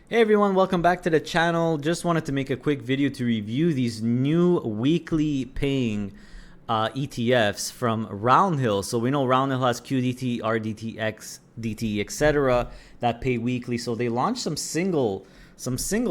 Hey everyone, welcome back to the channel. Just wanted to make a quick video to review these new weekly paying ETFs from Roundhill. So we know Roundhill has QDT, RDT, XDT, etc. that pay weekly. So they launched some single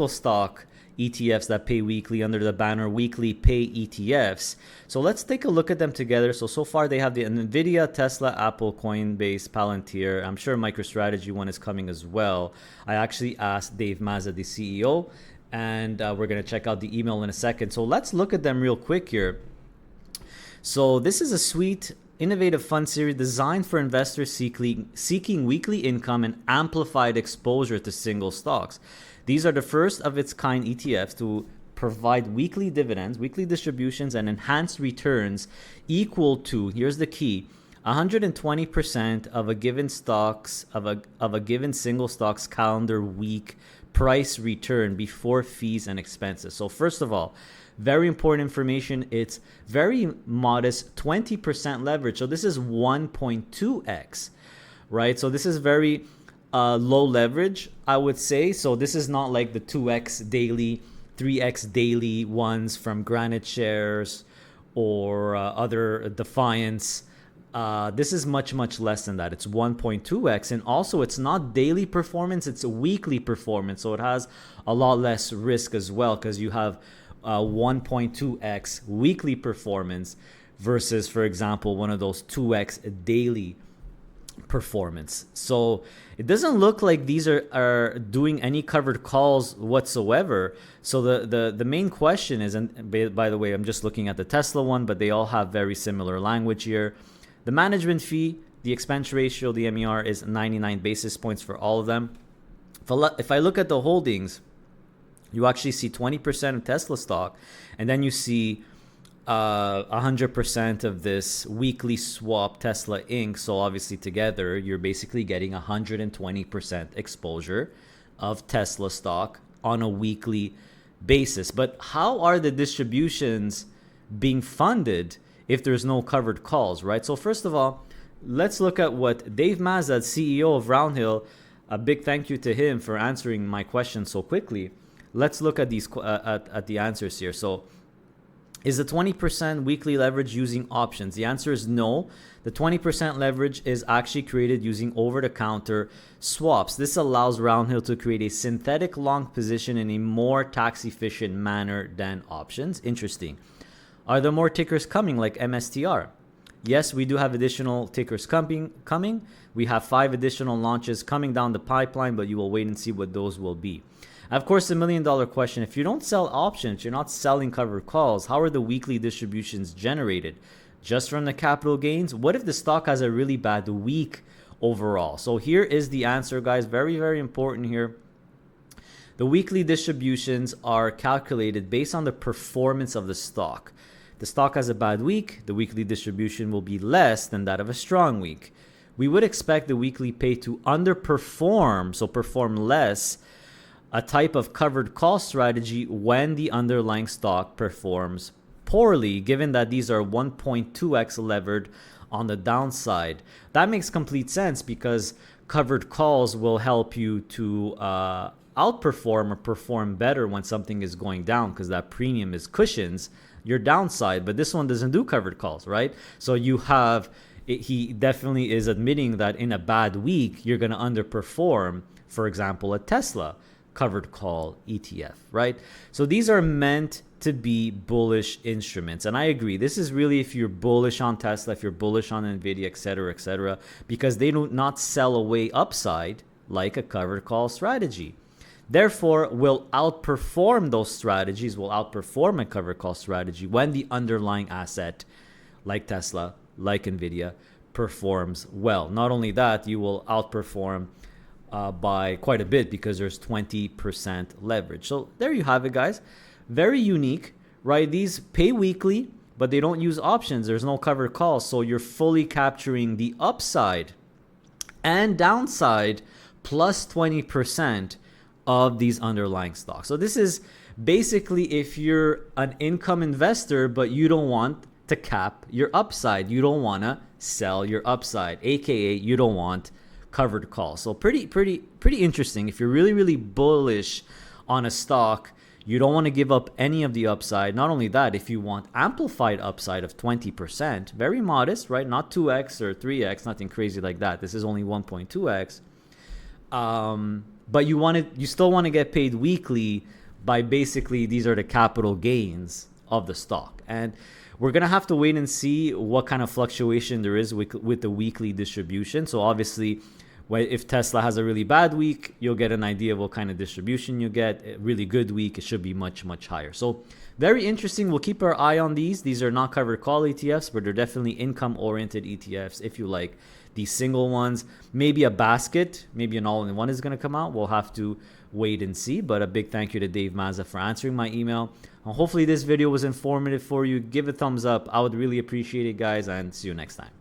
stock ETFs that pay weekly under the banner Weekly Pay ETFs. So let's take a look at them together. So far they have the Nvidia, Tesla, Apple, Coinbase, Palantir. I'm sure MicroStrategy one is coming as well. I actually asked Dave Mazza, the CEO, and we're going to check out the email in a second. So let's look at them real quick here. So this is a sweet, innovative fund series designed for investors seeking weekly income and amplified exposure to single stocks. These are the first of its kind ETFs to provide weekly dividends, weekly distributions, and enhanced returns equal to, here's the key, 120% of a given single stock's calendar week price return before fees and expenses. So first of all, very important information. It's very modest, 20% leverage. So this is 1.2x, right? So this is very low leverage, I would say. So this is not like the 2x daily, 3x daily ones from Granite Shares or other Defiance. This is much less than that. It's 1.2x, and also it's not daily performance, it's a weekly performance. So it has a lot less risk as well, because you have 1.2x weekly performance versus, for example, one of those 2x daily performance. So it doesn't look like these are doing any covered calls whatsoever. So the main question is, and by the way, I'm just looking at the Tesla one, but they all have very similar language here. The management fee, the expense ratio, the MER is 99 basis points for all of them. If I look at the holdings, you actually see 20% of Tesla stock, and then you see 100% of this weekly swap Tesla Inc. So obviously together, you're basically getting 120% exposure of Tesla stock on a weekly basis. But how are the distributions being funded if there's no covered calls, right? So first of all, let's look at what Dave Mazza, CEO of Roundhill, a big thank you to him for answering my question so quickly. Let's look at these at the answers here. So is the 20% weekly leverage using options? The answer is no. The 20% leverage is actually created using over-the-counter swaps. This allows Roundhill to create a synthetic long position in a more tax-efficient manner than options. Interesting. Are there more tickers coming like MSTR? Yes, we do have additional tickers coming. We have 5 additional launches coming down the pipeline, but you will wait and see what those will be. Of course, the million-dollar question, if you don't sell options, you're not selling covered calls, how are the weekly distributions generated? Just from the capital gains? What if the stock has a really bad week overall? So here is the answer, guys. Very important here. The weekly distributions are calculated based on the performance of the stock. The stock has a bad week, the weekly distribution will be less than that of a strong week. We would expect the weekly pay to underperform, so perform less, a type of covered call strategy when the underlying stock performs poorly, given that these are 1.2x levered on the downside. That makes complete sense because covered calls will help you to outperform or perform better when something is going down, because that premium is cushions your downside. But this one doesn't do covered calls, right? So you have, he definitely is admitting that in a bad week, you're going to underperform, for example, a Tesla covered call ETF, right? So these are meant to be bullish instruments. And I agree, this is really if you're bullish on Tesla, if you're bullish on Nvidia, etc., because they do not sell away upside like a covered call strategy. Therefore, will outperform those strategies, will outperform a covered call strategy when the underlying asset, like Tesla, like Nvidia, performs well. Not only that, you will outperform by quite a bit because there's 20% leverage. So there you have it, guys. Very unique, right? These pay weekly, but they don't use options. There's no covered calls. So you're fully capturing the upside and downside plus 20% of these underlying stocks. So this is basically if you're an income investor, but you don't want to cap your upside. You don't want to sell your upside, aka you don't want covered call. So pretty interesting. If you're really bullish on a stock, you don't want to give up any of the upside. Not only that, if you want amplified upside of 20%, very modest, right? Not 2x or 3x, nothing crazy like that. This is only 1.2x. But you still want to get paid weekly by basically these are the capital gains of the stock. And we're going to have to wait and see what kind of fluctuation there is with the weekly distribution. So obviously, if Tesla has a really bad week, you'll get an idea of what kind of distribution you get. A really good week, it should be much higher. So very interesting. We'll keep our eye on these. These are not covered call ETFs, but they're definitely income-oriented ETFs if you like these single ones. Maybe a basket, maybe an all-in-one is going to come out. We'll have to wait and see. But a big thank you to Dave Mazza for answering my email. And hopefully this video was informative for you. Give it a thumbs up. I would really appreciate it, guys, and see you next time.